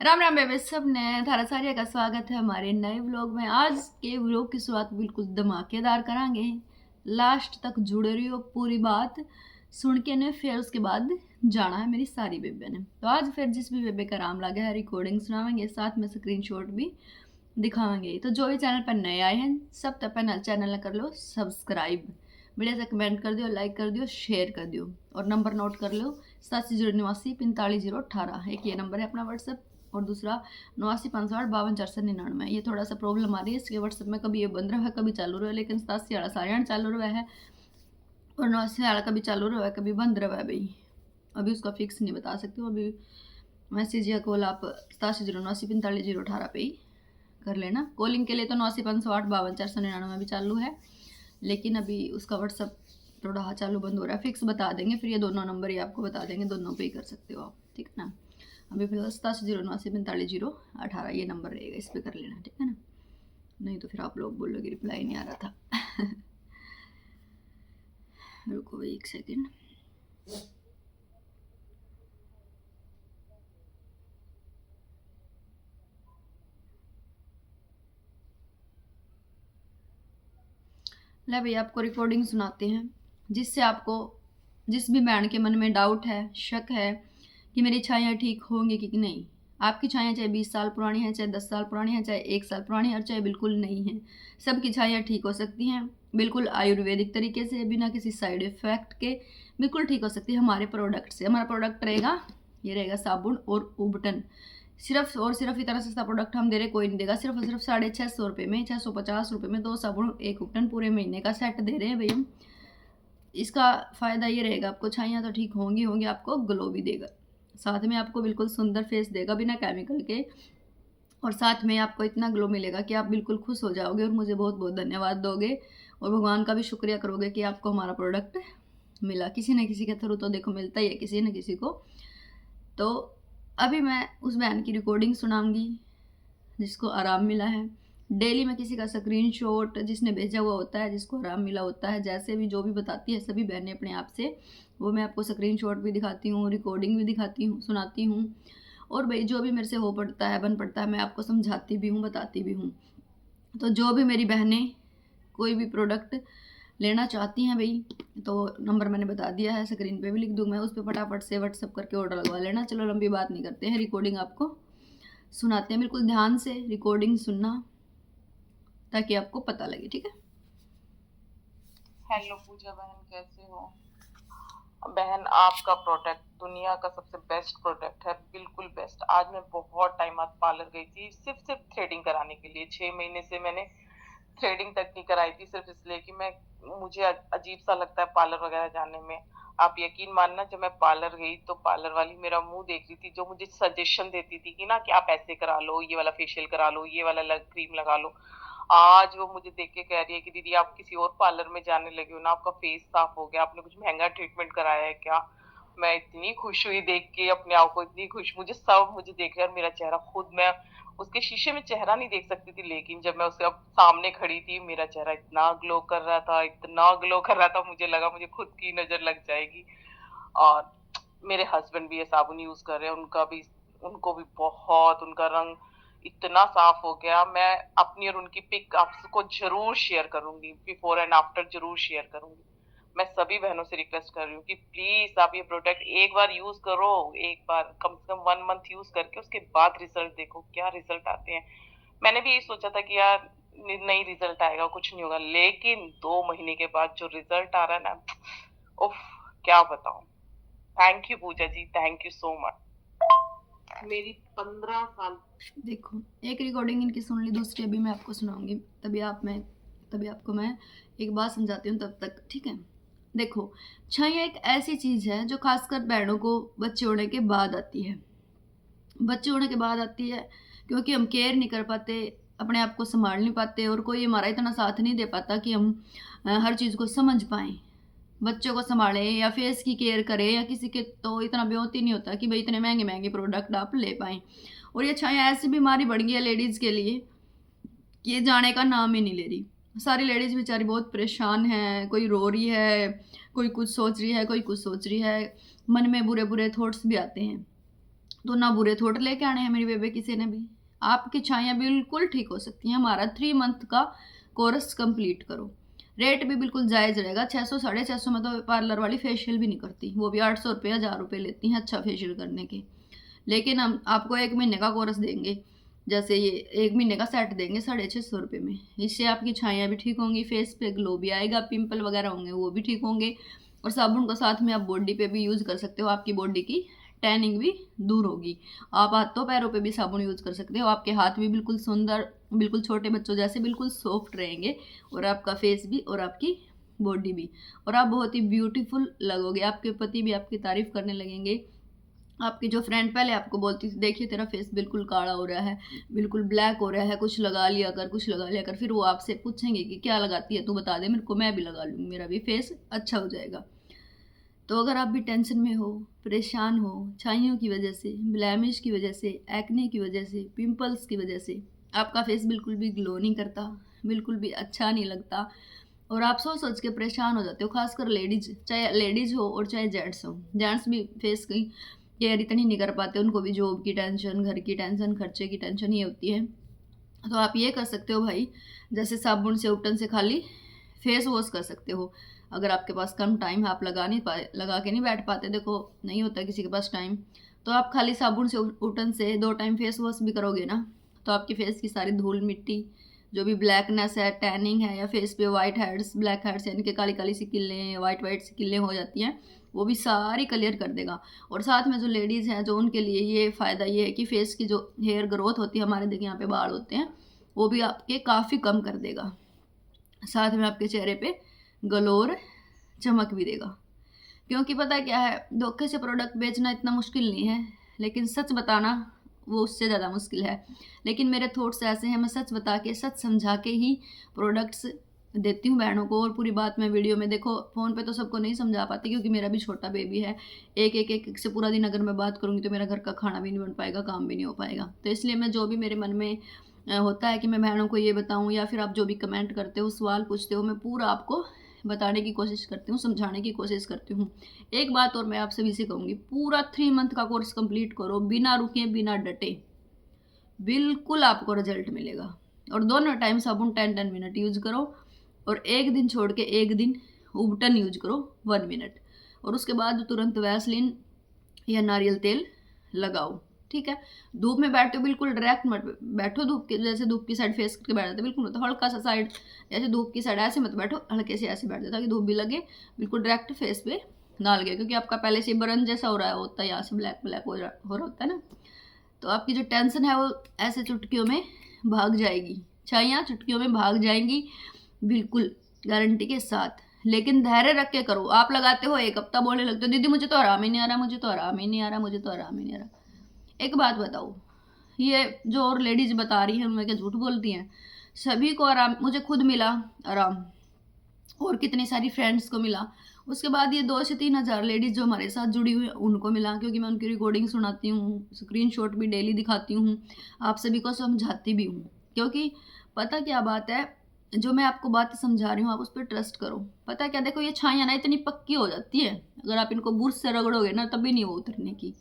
राम राम बेबे सब ने थारा सारिया का स्वागत है हमारे नए व्लॉग में। आज के व्लॉग की शुरुआत बिल्कुल धमाकेदार करांगे। लास्ट तक जुड़े रहियो, पूरी बात सुन के ने फिर उसके बाद जाना है मेरी सारी बेबे ने। तो आज फिर जिस भी बेबे का राम लगा है रिकॉर्डिंग सुनावेंगे, साथ में स्क्रीनशॉट भी दिखाएंगे। तो जो भी चैनल पर नए आए हैं सब तक चैनल कर लो सब्सक्राइब, वीडियो से कमेंट कर दियो, लाइक कर दियो, शेयर कर दियो और नंबर नोट कर लो 8709455018। एक ये नंबर है अपना व्हाट्सएप और दूसरा 89 508 52 499। ये थोड़ा सा प्रॉब्लम आ रही है इसके व्हाट्सएप में, कभी ये बंद रहा है कभी चालू रहा है, लेकिन 87 वाला सारे चालू रहा है और 89 वाला कभी चालू रहा है कभी बंद रहा है भाई। अभी उसका फिक्स नहीं बता सकती हूँ। अभी मैसेज या कॉल आप 8709455018 पे ही कर लेना। कॉलिंग के लिए तो 89 508 52 499 भी चालू है, लेकिन अभी उसका व्हाट्सअप थोड़ा चालू बंद हो रहा है। फिक्स बता देंगे, फिर ये दोनों नंबर ही आपको बता देंगे, दोनों पे ही कर सकते हो आप, ठीक है ना। अभी फिर 8709455018 ये नंबर रहेगा, इस पर कर लेना, ठीक है ना। नहीं तो फिर आप लोग बोलोगे रिप्लाई नहीं आ रहा था। रुको भाई एक सेकेंड। ले भाई आपको रिकॉर्डिंग सुनाते हैं, जिससे आपको जिस भी बहन के मन में डाउट है, शक है कि मेरी छाया ठीक होंगी कि नहीं। आपकी छाया चाहे 20 साल पुरानी है, चाहे 10 साल पुरानी है, चाहे 1 साल पुरानी है और चाहे बिल्कुल नहीं है, सबकी छाया ठीक हो सकती हैं बिल्कुल आयुर्वेदिक तरीके से, बिना किसी साइड इफेक्ट के बिल्कुल ठीक हो सकती है हमारे प्रोडक्ट से। हमारा प्रोडक्ट रहेगा, ये रहेगा साबुन और उबटन। सिर्फ और सिर्फ इतना सस्ता प्रोडक्ट हम दे रहे, कोई नहीं देगा। सिर्फ और सिर्फ 650 में, 650 में 2 साबुन 1 उबटन पूरे महीने का सेट दे रहे हैं भाई हम। इसका फ़ायदा ये रहेगा, आपको छाइयाँ तो ठीक होंगी होंगी, आपको ग्लो भी देगा, साथ में आपको बिल्कुल सुंदर फेस देगा बिना केमिकल के, और साथ में आपको इतना ग्लो मिलेगा कि आप बिल्कुल खुश हो जाओगे और मुझे बहुत बहुत धन्यवाद दोगे और भगवान का भी शुक्रिया करोगे कि आपको हमारा प्रोडक्ट मिला। किसी न किसी के थ्रू तो देखो मिलता ही है किसी न किसी को। तो अभी मैं उस बहन की रिकॉर्डिंग सुनाऊंगी जिसको आराम मिला है। डेली मैं किसी का स्क्रीनशॉट जिसने भेजा हुआ होता है, जिसको आराम मिला होता है, जैसे भी जो भी बताती है सभी बहनें अपने आप से, वो मैं आपको स्क्रीनशॉट भी दिखाती हूँ, रिकॉर्डिंग भी दिखाती हूँ, सुनाती हूँ। और भाई जो भी मेरे से हो पड़ता है, बन पड़ता है, मैं आपको समझाती भी हूँ, बताती भी हूँ। तो जो भी मेरी बहनें कोई भी प्रोडक्ट लेना चाहती हैं भाई, तो नंबर मैंने बता दिया है, स्क्रीन पे भी लिख दूँ मैं, उस पर फटाफट से व्हाट्सअप करके ऑर्डर लगवा लेना। चलो लंबी बात नहीं करते हैं, रिकॉर्डिंग आपको सुनाते हैं। बिल्कुल ध्यान से रिकॉर्डिंग सुनना ताकि आपको पता लगे, ठीक है। हेलो पूजा बहन, कैसे हो बहन? आपका प्रोडक्ट दुनिया का सबसे बेस्ट प्रोडक्ट है, बिल्कुल बेस्ट। आज मैं बहुत टाइम बाद पार्लर गई थी, सिर्फ थ्रेडिंग कराने के लिए। 6 महीने से मैंने थ्रेडिंग तक नहीं कराई थी, सिर्फ इसलिए कि मुझे अजीब सा लगता है पार्लर वगैरह जाने में। आप यकीन मानना, जब मैं पार्लर गई तो पार्लर वाली मेरा मुंह देख रही थी, जो मुझे सजेशन देती थी कि ना कि आप ऐसे करा लो, ये वाला फेशियल करा लो, ये वाला क्रीम लगा लो। आज वो मुझे देख के कह रही है कि दीदी आप किसी और पार्लर में जाने लगे हो ना, आपका फेस साफ हो गया, आपने कुछ महंगा ट्रीटमेंट कराया है क्या? मैं इतनी खुश हुई देख के अपने आप को, इतनी खुश। मुझे देख रहे, और मेरा चेहरा खुद, मैं उसके शीशे में चेहरा नहीं देख सकती थी, लेकिन जब मैं उसके अब सामने खड़ी थी, मेरा चेहरा इतना ग्लो कर रहा था, इतना ग्लो कर रहा था, मुझे लगा मुझे खुद की नजर लग जाएगी। और मेरे हस्बैंड भी ये साबुन यूज कर रहे हैं, उनको भी बहुत, उनका रंग इतना साफ हो गया। मैं अपनी और उनकी पिक आपको जरूर शेयर करूंगी, बिफोर एंड आफ्टर जरूर शेयर करूंगी। मैं सभी बहनों से रिक्वेस्ट कर रही हूँ कि प्लीज आप ये प्रोडक्ट एक बार यूज करो, एक बार कम से कम 1 मंथ यूज करके उसके बाद रिजल्ट देखो, क्या रिजल्ट आते हैं। मैंने भी यही सोचा था कि यार नहीं रिजल्ट आएगा, कुछ नहीं होगा, लेकिन 2 महीने के बाद जो रिजल्ट आ रहा है ना, उफ, क्या बताऊं। Thank you Puja ji, thank you so much. मेरी 15 साल। देखो एक रिकॉर्डिंग इनकी सुन ली, दूसरी अभी मैं आपको सुनाऊंगी, तभी आपको मैं एक बात समझाती हूँ, तब तक ठीक है। देखो छाया एक ऐसी चीज़ है जो खासकर बहनों को बच्चे होने के बाद आती है। बच्चे होने के बाद आती है क्योंकि हम केयर नहीं कर पाते, अपने आप को संभाल नहीं पाते, और कोई हमारा इतना साथ नहीं दे पाता कि हम हर चीज़ को समझ पाएँ। बच्चों को संभालें या फेस की केयर करें, या किसी के तो इतना ब्योत ही नहीं होता कि भाई इतने महंगे महंगे प्रोडक्ट आप ले पाएँ। और ये छाया ऐसी बीमारी बढ़ गई है लेडीज़ के लिए कि ये जाने का नाम ही नहीं ले रही। सारी लेडीज़ बेचारी बहुत परेशान हैं, कोई रो रही है, कोई कुछ सोच रही है, कोई कुछ सोच रही है, मन में बुरे बुरे थॉट्स भी आते हैं। तो ना बुरे थॉट लेके आने हैं मेरी बेबे किसी ने भी। आपकी छाइयाँ बिल्कुल ठीक हो सकती हैं। हमारा 3 मंथ का कोर्स कंप्लीट करो। रेट भी बिल्कुल जायज़ रहेगा। 600 650 में तो पार्लर वाली फेशियल भी नहीं करती, वो भी 800 रुपये 1000 रुपये लेती हैं अच्छा फेशियल करने के। लेकिन हम आपको 1 महीने का कोर्स देंगे, जैसे ये 1 महीने का सेट देंगे 650 रुपये में। इससे आपकी छाइयाँ भी ठीक होंगी, फेस पे ग्लो भी आएगा, पिंपल वगैरह होंगे वो भी ठीक होंगे, और साबुन को साथ में आप बॉडी पे भी यूज़ कर सकते हो। आपकी बॉडी की टैनिंग भी दूर होगी। आप हाथों पैरों पे भी साबुन यूज़ कर सकते हो। आपके हाथ भी बिल्कुल सुंदर, बिल्कुल छोटे बच्चों जैसे बिल्कुल सॉफ्ट रहेंगे, और आपका फेस भी और आपकी बॉडी भी, और आप बहुत ही ब्यूटीफुल लगोगे। आपके पति भी आपकी तारीफ़ करने लगेंगे। आपकी जो फ्रेंड पहले आपको बोलती थी देखिए तेरा फेस बिल्कुल काला हो रहा है, बिल्कुल ब्लैक हो रहा है, कुछ लगा लिया कर, कुछ लगा लिया कर, फिर वो आपसे पूछेंगे कि क्या लगाती है, तू बता दे मेरे को, मैं भी लगा लूँगी, मेरा भी फेस अच्छा हो जाएगा। तो अगर आप भी टेंशन में हो, परेशान हो, छाइयों की वजह से, ब्लैमिश की वजह से, एक्ने की वजह से, पिंपल्स की वजह से आपका फेस बिल्कुल भी ग्लो नहीं करता, बिल्कुल भी अच्छा नहीं लगता, और आप सोच सोच के परेशान हो जाते हो, खासकर लेडीज, चाहे लेडीज हो और चाहे जेंट्स हो। जेंट्स भी फेस की केयर इतनी नहीं कर पाते, उनको भी जॉब की टेंशन, घर की टेंशन, खर्चे की टेंशन ही होती है। तो आप ये कर सकते हो भाई, जैसे साबुन से उपटन से खाली फेस वॉश कर सकते हो। अगर आपके पास कम टाइम है, आप लगा के नहीं बैठ पाते, देखो नहीं होता किसी के पास टाइम, तो आप खाली साबुन से उपटन से 2 टाइम फेस वॉश भी करोगे ना, तो आपकी फेस की सारी धूल मिट्टी, जो भी ब्लैकनेस है, टैनिंग है, या फेस पे वाइट हेड्स, ब्लैक हेड्स यानी कि काली काली सी किल्लें, वाइट वाइट सी किल्लें हो जाती हैं, वो भी सारी क्लियर कर देगा। और साथ में जो लेडीज़ हैं, जो उनके लिए ये फ़ायदा ये है कि फेस की जो हेयर ग्रोथ होती है, हमारे देखिए यहाँ पे बाल होते हैं, वो भी आपके काफ़ी कम कर देगा। साथ में आपके चेहरे पे ग्लो और चमक भी देगा। क्योंकि पता क्या है, धोखे से प्रोडक्ट बेचना इतना मुश्किल नहीं है, लेकिन सच बताना वो उससे ज़्यादा मुश्किल है। लेकिन मेरे थॉट्स ऐसे हैं, मैं सच बता के, सच समझा के ही प्रोडक्ट्स देती हूँ बहनों को। और पूरी बात मैं वीडियो में, देखो फ़ोन पे तो सबको नहीं समझा पाती, क्योंकि मेरा भी छोटा बेबी है। एक से पूरा दिन अगर मैं बात करूँगी तो मेरा घर का खाना भी नहीं बन पाएगा, काम भी नहीं हो पाएगा। तो इसलिए मैं जो भी मेरे मन में होता है कि मैं बहनों को ये बताऊँ, या फिर आप जो भी कमेंट करते हो, सवाल पूछते हो, मैं पूरा आपको बताने की कोशिश करती हूँ, समझाने की कोशिश करती हूँ। एक बात और मैं आपसे भी से कहूँगी, पूरा 3 मंथ का कोर्स कंप्लीट करो, बिना रुके, बिना डटे, बिल्कुल आपको रिजल्ट मिलेगा। और दोनों टाइम साबुन 10-10 मिनट यूज करो, और एक दिन छोड़ के एक दिन उबटन यूज करो 1 मिनट, और उसके बाद तुरंत वैसलीन या नारियल तेल लगाओ। ठीक है, धूप में बैठते हो बिल्कुल डायरेक्ट मत बैठो, धूप के जैसे धूप की साइड फेस करके बैठ जाते बिल्कुल मत, हल्का सा साइड जैसे धूप की साइड ऐसे मत बैठो, हल्के से ऐसे बैठ जाओ ताकि धूप भी लगे, बिल्कुल डायरेक्ट फेस पे ना लगे, क्योंकि आपका पहले से बर्न जैसा हो रहा होता है, यहाँ से ब्लैक ब्लैक हो रहा होता है ना, तो आपकी जो टेंशन है वो ऐसे चुटकियों में भाग जाएगी, छाइयाँ चुटकियों में भाग जाएंगी, बिल्कुल गारंटी के साथ। लेकिन धैर्य रख के करो। आप लगाते हो 1 हफ्ता, बोलने लगते हो दीदी मुझे तो आराम ही नहीं आ रहा, मुझे तो आराम ही नहीं आ रहा, मुझे तो आराम ही नहीं आ रहा। एक बात बताओ, ये जो और लेडीज बता रही हैं उनमें क्या झूठ बोलती हैं? सभी को आराम, मुझे खुद मिला आराम, और कितनी सारी फ्रेंड्स को मिला। उसके बाद ये 2 से 3 हज़ार लेडीज़ जो हमारे साथ जुड़ी हुई हैं उनको मिला, क्योंकि मैं उनकी रिकॉर्डिंग सुनाती हूँ, स्क्रीनशॉट भी डेली दिखाती हूँ, आप सभी को समझाती भी हूँ। क्योंकि पता क्या बात है, जो मैं आपको बात समझा रही हूँ आप उस पर ट्रस्ट करो। पता क्या, देखो ये छाइयाँ ना इतनी पक्की हो जाती है, अगर आप इनको बुर्श से रगड़ोगे ना तभी नहीं वो उतरने की।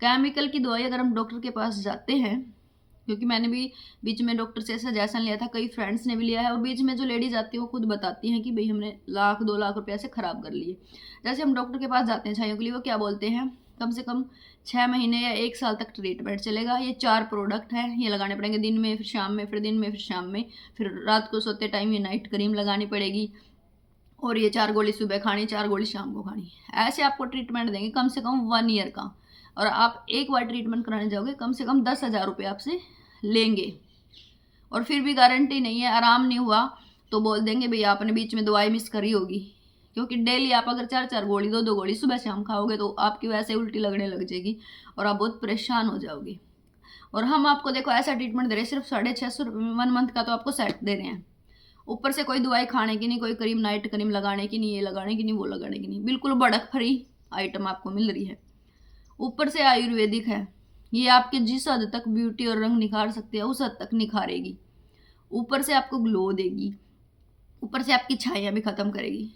केमिकल की दवाई अगर हम डॉक्टर के पास जाते हैं, क्योंकि मैंने भी बीच में डॉक्टर से सजेशन लिया था, कई फ्रेंड्स ने भी लिया है, और बीच में जो लेडीज आती है वो खुद बताती हैं कि भाई हमने 1,00,000-2 लाख रुपये ऐसे ख़राब कर लिए। जैसे हम डॉक्टर के पास जाते हैं छाइयों के लिए, वो क्या बोलते हैं, कम से कम 6 महीने या 1 साल तक ट्रीटमेंट चलेगा, ये 4 प्रोडक्ट हैं, ये लगाने पड़ेंगे, दिन में, फिर शाम में, फिर दिन में, फिर शाम में, फिर रात को सोते टाइम ये नाइट क्रीम लगानी पड़ेगी, और ये 4 गोली सुबह खानी, 4 गोली शाम को खानी। ऐसे आपको ट्रीटमेंट देंगे कम से कम 1 ईयर का, और आप एक बार ट्रीटमेंट कराने जाओगे कम से कम 10,000 रुपये आपसे लेंगे, और फिर भी गारंटी नहीं है, आराम नहीं हुआ तो बोल देंगे भैया आपने बीच में दवाई मिस करी होगी। क्योंकि डेली आप अगर 4-4 गोली, 2-2 गोली सुबह शाम खाओगे तो आपकी वैसे उल्टी लगने लग जाएगी, और आप बहुत परेशान हो जाओगे। और हम आपको देखो ऐसा ट्रीटमेंट दे रहे हैं, सिर्फ 650 रुपये में 1 मंथ का तो आपको सेट दे रहे हैं, ऊपर से कोई दवाई खाने की नहीं, कोई क्रीम, नाइट क्रीम लगाने की नहीं, ये लगाने की नहीं, वो लगाने की नहीं, बिल्कुल बड़क फ्री आइटम आपको मिल रही है। ऊपर से आयुर्वेदिक है, ये आपके जिस हद तक ब्यूटी और रंग निखार सकते हैं उस हद तक निखारेगी, ऊपर से आपको ग्लो देगी, ऊपर से आपकी छाइयाँ भी ख़त्म करेगी।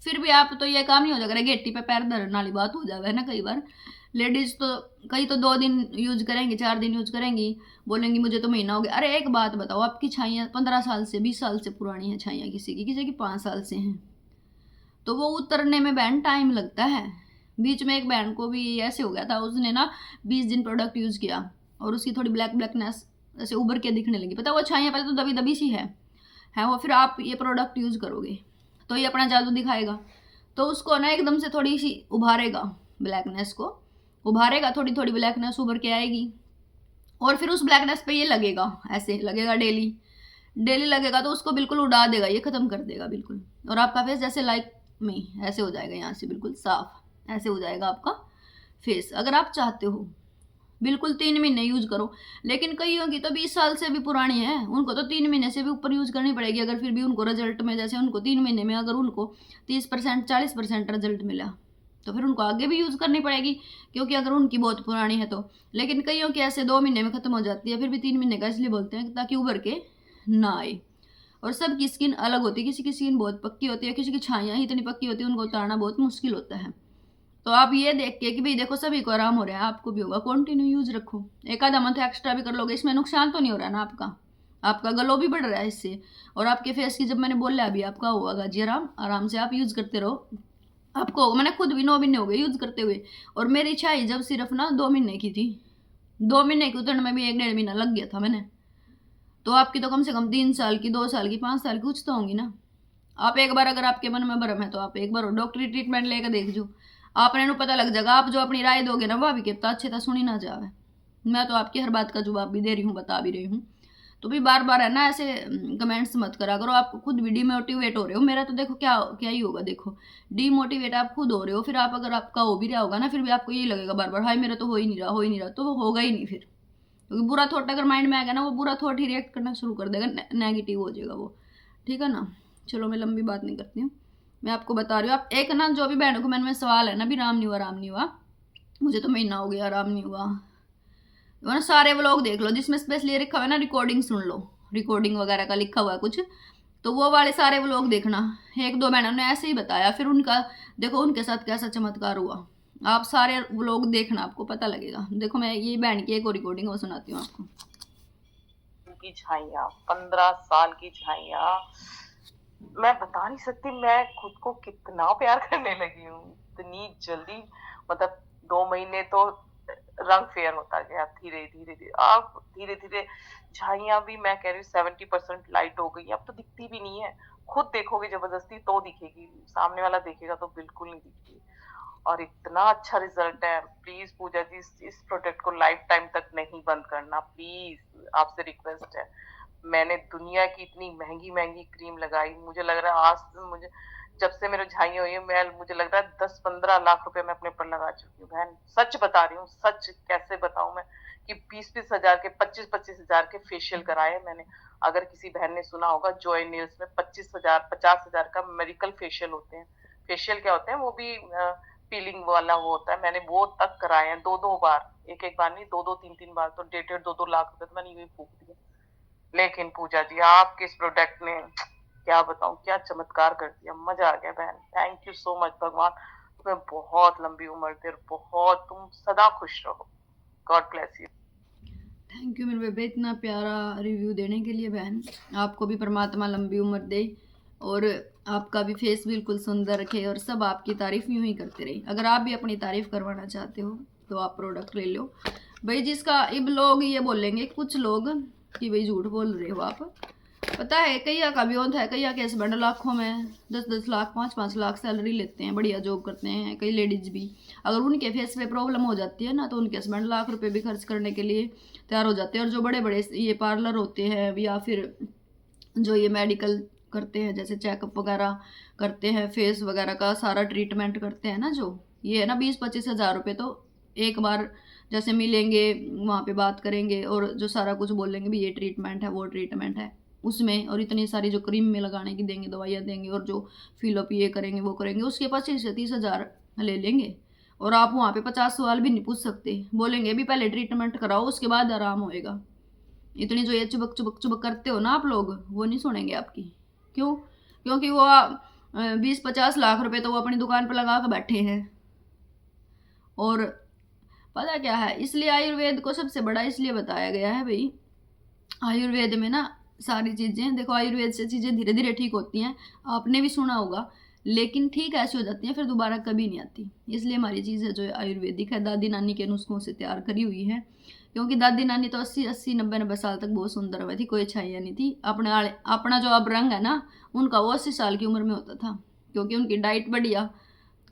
फिर भी आप तो ये काम नहीं हो जाएगा, गेट्टी पे पैर धरने वाली बात हो जाए है ना कई बार, लेडीज तो कई तो 2 दिन यूज करेंगी, 4 दिन यूज करेंगी, बोलेंगी मुझे तो महीना हो गया। अरे एक बात बताओ, आपकी छाइयाँ 15 साल से 20 साल से पुरानी है छाइयाँ, किसी की 5 साल से हैं, तो वो उतरने में बहन टाइम लगता है। बीच में एक बहन को भी ऐसे हो गया था, उसने ना 20 दिन प्रोडक्ट यूज किया और उसकी थोड़ी ब्लैकनेस ऐसे उभर के दिखने लगी। पता वो छाइयाँ पहले तो दबी दबी सी है वो, फिर आप ये प्रोडक्ट यूज करोगे तो ये अपना जादू दिखाएगा, तो उसको ना एकदम से थोड़ी सी उभारेगा, ब्लैकनेस को उभारेगा, थोड़ी थोड़ी ब्लैकनेस उभर के आएगी, और फिर उस ब्लैकनेस पे ये लगेगा, ऐसे लगेगा डेली डेली लगेगा, तो उसको बिल्कुल उड़ा देगा, ये खत्म कर देगा बिल्कुल। और आपका फेस जैसे लाइक में ऐसे हो जाएगा, यहाँ से बिल्कुल साफ ऐसे हो जाएगा आपका फेस। अगर आप चाहते हो बिल्कुल 3 महीने यूज करो, लेकिन कईयों की तो 20 साल से भी पुरानी है, उनको तो 3 महीने से भी ऊपर यूज करनी पड़ेगी। अगर फिर भी उनको रिजल्ट में, जैसे उनको 3 महीने में अगर उनको 30% 40% रिजल्ट मिला, तो फिर उनको आगे भी यूज करनी पड़ेगी, क्योंकि अगर उनकी बहुत पुरानी है तो। लेकिन कईयों की ऐसे 2 महीने में खत्म हो जाती है, फिर भी 3 महीने का इसलिए बोलते हैं ताकि उभर के ना आए। और सबकी स्किन अलग होती है, किसी की स्किन बहुत पक्की होती है, किसी की छाइयाँ ही इतनी पक्की होती है, उनको उतारना बहुत मुश्किल होता है। तो आप ये देख के कि भाई देखो सभी को आराम हो रहा है, आपको भी होगा, कंटिन्यू यूज रखो। एक आधा मंथ एक्स्ट्रा भी कर लोगे, इसमें नुकसान तो नहीं हो रहा ना आपका, आपका ग्लो भी बढ़ रहा है इससे, और आपके फेस की, जब मैंने बोला अभी आपका होगा जी आराम, आराम से आप यूज करते रहो, आपको होगा। मैंने खुद भी 9 महीने हो गए यूज करते हुए, और मेरी छाई जब सिर्फ ना 2 महीने की थी, 2 महीने की उतरने में भी 1 डेढ़ महीना लग गया था मैंने, तो आपकी तो कम से कम 3 साल की, 2 साल की, 5 साल की कुछ तो होंगी ना। आप एक बार, अगर आपके मन में भरम है तो आप एक बार डॉक्टरी ट्रीटमेंट लेकर देख जो, आपने नु पता लग जाएगा। आप जो अपनी राय दोगे ना, वह भी कितना अच्छे तरह सुनी ना जावे। मैं तो आपकी हर बात का जवाब भी दे रही हूँ, बता भी रही हूँ, तो भी बार बार है ना ऐसे कमेंट्स मत करा करो, आप खुद भी डिमोटिवेट हो रहे हो। मेरा तो देखो क्या क्या ही होगा, देखो डिमोटिवेट आप खुद हो रहे हो, फिर आप अगर आपका हो भी रहा होगा ना, फिर भी आपको यही लगेगा बार बार, हाय मेरा तो हो ही नहीं रहा, हो ही नहीं रहा, तो वो होगा ही नहीं फिर, क्योंकि बुरा थॉट अगर माइंड में आएगा ना, वो बुरा थॉट ही रिएक्ट करना शुरू कर देगा, नेगेटिव हो जाएगा वो, ठीक है ना। चलो मैं लंबी बात नहीं करती हूँ, मैं आपको बता रही हूँ। आप एक ना, जो भी बहनों को मन में सवाल है ना, भी आराम नहीं हुआ, आराम नहीं हुआ, मुझे तो महीना हो गया आराम नहीं हुआ, तो ना सारे व्लॉग देख लो जिसमें स्पेशली लिखा हुआ है ना रिकॉर्डिंग सुन लो, रिकॉर्डिंग वगैरह का लिखा हुआ है कुछ, तो वो वाले सारे व्लॉग देखना। 1-2 बहनों ने ऐसे ही बताया, फिर उनका देखो उनके साथ कैसा चमत्कार हुआ, आप सारे व्लॉग देखना, आपको पता लगेगा। देखो मैं ये बहन की एक और रिकॉर्डिंग वो सुनाती हूँ आपको। की छाइयाँ, 15 साल की छाइयाँ, मैं बता नहीं सकती मैं खुद को कितना प्यार करने लगी हूँ इतनी जल्दी। मतलब 2 महीने तो रंग फेयर होता गया, धीरे धीरे धीरे अब धीरे धीरे छाइयाँ भी मैं कह रही हूँ 70% लाइट हो गई, अब तो दिखती भी नहीं है। खुद देखोगे जबरदस्ती तो दिखेगी, सामने वाला देखेगा तो बिल्कुल नहीं दिखती। और इतना अच्छा रिजल्ट है। प्लीज पूजा जी इस प्रोडक्ट को लाइफ टाइम तक नहीं बंद करना, प्लीज आपसे रिक्वेस्ट है। मैंने दुनिया की इतनी महंगी महंगी क्रीम लगाई, मुझे लग रहा है आज मुझे जब से मेरे झाइयाँ हुई है, मैं मुझे लग रहा है 10-15 लाख रुपए मैं अपने ऊपर लगा चुकी हूँ बहन, सच बता रही हूँ, सच कैसे बताऊं मैं कि 20-20 हजार के 25-25 हजार के फेशियल कराए मैंने। अगर किसी बहन ने सुना होगा जॉय नेल्स में 25,000 50,000 का मेडिकल फेशियल होते हैं। फेशियल क्या होते हैं, वो भी पीलिंग वाला वो होता है, मैंने वो तक कराए हैं 2-2 बार, एक बार नहीं 2-2 3-3 बार, तो 1.5-2 लाख रुपए तो मैंने यूं ही फूक दिए। लेकिन पूजा जी आपके इस प्रोडक्ट ने क्या बताऊं क्या चमत्कार कर दिया, मजा आ गया बहन। थैंक यू सो मच, भगवान तुम्हें बहुत लंबी उम्र दे, बहुत तुम सदा खुश रहो। God bless you. Thank you मेरे बेबे इतना प्यारा रिव्यू देने के लिए बहन, आपको भी परमात्मा लंबी उम्र दे, और आपका भी फेस बिल्कुल सुंदर रखे, और सब आपकी तारीफ यूं ही करते रहे। अगर आप भी अपनी तारीफ करवाना चाहते हो तो आप प्रोडक्ट ले लो भाई, जिसका अब लोग ये बोलेंगे कुछ लोग कि भाई झूठ बोल रहे हो आप, पता है कई का भी होता है, कई के हस्बैंड लाखों में 10-10 लाख 5-5 लाख सैलरी लेते हैं, बढ़िया जॉब करते हैं, कई लेडीज भी, अगर उनके फेस पे प्रॉब्लम हो जाती है ना, तो उनके हस्बैंड लाख रुपए भी खर्च करने के लिए तैयार हो जाते हैं। और जो बड़े बड़े ये पार्लर होते हैं, या फिर जो ये मेडिकल करते हैं, जैसे चेकअप वगैरह करते हैं, फेस वगैरह का सारा ट्रीटमेंट करते हैं ना, जो ये है ना 20-25 हज़ार रुपये तो एक बार जैसे मिलेंगे, वहाँ पे बात करेंगे और जो सारा कुछ बोलेंगे भी ये ट्रीटमेंट है वो ट्रीटमेंट है उसमें, और इतनी सारी जो क्रीम में लगाने की देंगे, दवाइयाँ देंगे, और जो फिलअप ये करेंगे वो करेंगे, उसके 25 से 30 हज़ार ले लेंगे। और आप वहाँ पे 50 सवाल भी नहीं पूछ सकते, बोलेंगे अभी पहले ट्रीटमेंट कराओ उसके बाद आराम होएगा। इतनी जो ये चुबक चुबक चुबक करते हो ना आप लोग, वो नहीं सुनेंगे आपकी। क्यों? क्योंकि वो 20-50 लाख रुपए तो वो अपनी दुकान पर लगा कर बैठे हैं, और पता क्या है, इसलिए आयुर्वेद को सबसे बड़ा इसलिए बताया गया है भाई, आयुर्वेद में ना सारी चीज़ें देखो, आयुर्वेद से चीज़ें धीरे धीरे ठीक होती हैं, आपने भी सुना होगा, लेकिन ठीक ऐसी हो जाती हैं फिर दोबारा कभी नहीं आती। इसलिए हमारी चीज़ें जो है आयुर्वेदिक है, दादी नानी के नुस्खों से तैयार करी हुई है। क्योंकि दादी नानी तो 80 90 90 साल तक बहुत सुंदर हुई थी, कोई छाइया नहीं थी। अपना जो अब रंग है ना, उनका वो 80 साल की उम्र में होता था, क्योंकि उनकी डाइट बढ़िया,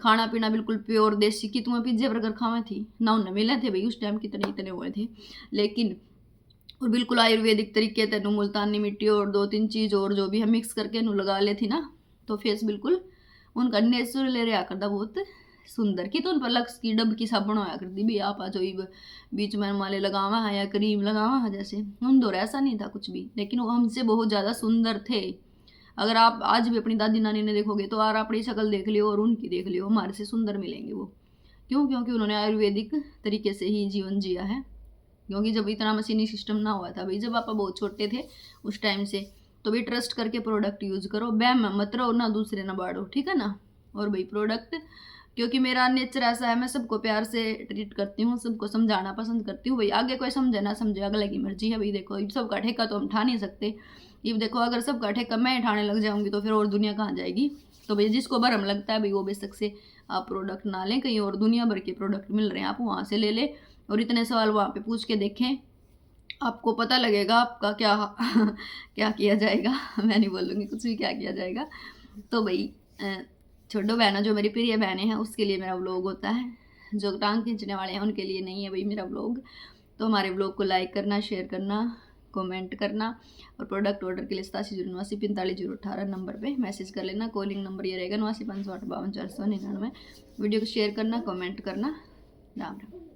खाना पीना बिल्कुल प्योर देसी। की तुम्हें पिज्जे बर्गर खावे थी ना, उन्हें मिले थे भाई उस टाइम, कितने इतने हुए थे, लेकिन और बिल्कुल आयुर्वेदिक तरीके तेनू मुल्तानी मिट्टी और 2 3 चीज़ और जो भी है मिक्स करके नू लगा ले थी ना, तो फेस बिल्कुल उनका नेचुरल रहा करता, बहुत सुंदर। की तो उन पर लक्स की डब की साबुन होया करती भी, आप जो बीच में माले लगावा है या क्रीम लगावा है, जैसे उन दौर ऐसा नहीं था कुछ भी, लेकिन वो हमसे बहुत ज़्यादा सुंदर थे। अगर आप आज भी अपनी दादी नानी ने देखोगे तो यार अपनी शक्ल देख लियो और उनकी देख लियो, हमारे से सुंदर मिलेंगे वो। क्यों? क्योंकि उन्होंने आयुर्वेदिक तरीके से ही जीवन जिया है। क्योंकि जब इतना मशीनी सिस्टम ना हुआ था भाई, जब आप बहुत छोटे थे उस टाइम से, तो भाई ट्रस्ट करके प्रोडक्ट यूज़ करो, बैम मत रहो ना, दूसरे ना बाढ़ो, ठीक है ना। और भाई प्रोडक्ट, क्योंकि मेरा नेचर ऐसा है, मैं सबको प्यार से ट्रीट करती हूँ, सबको समझाना पसंद करती हूँ भाई। आगे कोई समझे ना समझे अगले की मर्जी है भाई। देखो सबका ठेका तो हम ठा नहीं सकते, ये देखो अगर सबका ठेका मैं ठाने लग जाऊंगी तो फिर और दुनिया कहाँ जाएगी। तो भाई जिसको भरम लगता है भाई वो बेशक से आप प्रोडक्ट ना लें, कहीं और दुनिया भर के प्रोडक्ट मिल रहे हैं, आप वहाँ से ले लें और इतने सवाल वहाँ पे पूछ के देखें, आपको पता लगेगा आपका क्या क्या किया जाएगा। मैं नहीं बोलूँगी कुछ भी क्या किया जाएगा। तो भाई छोटो बहनों, जो मेरी प्रिय बहनें हैं उसके लिए मेरा व्लॉग होता है, जो टांग खींचने वाले हैं उनके लिए नहीं है भाई मेरा व्लॉग। तो हमारे व्लॉग को लाइक करना, शेयर करना, कमेंट करना, और प्रोडक्ट ऑर्डर के लिए 8709454018 नंबर पे मैसेज कर लेना। कॉलिंग नंबर ये रहेगा 895852 499। वीडियो को शेयर करना, कमेंट करना। राम राम।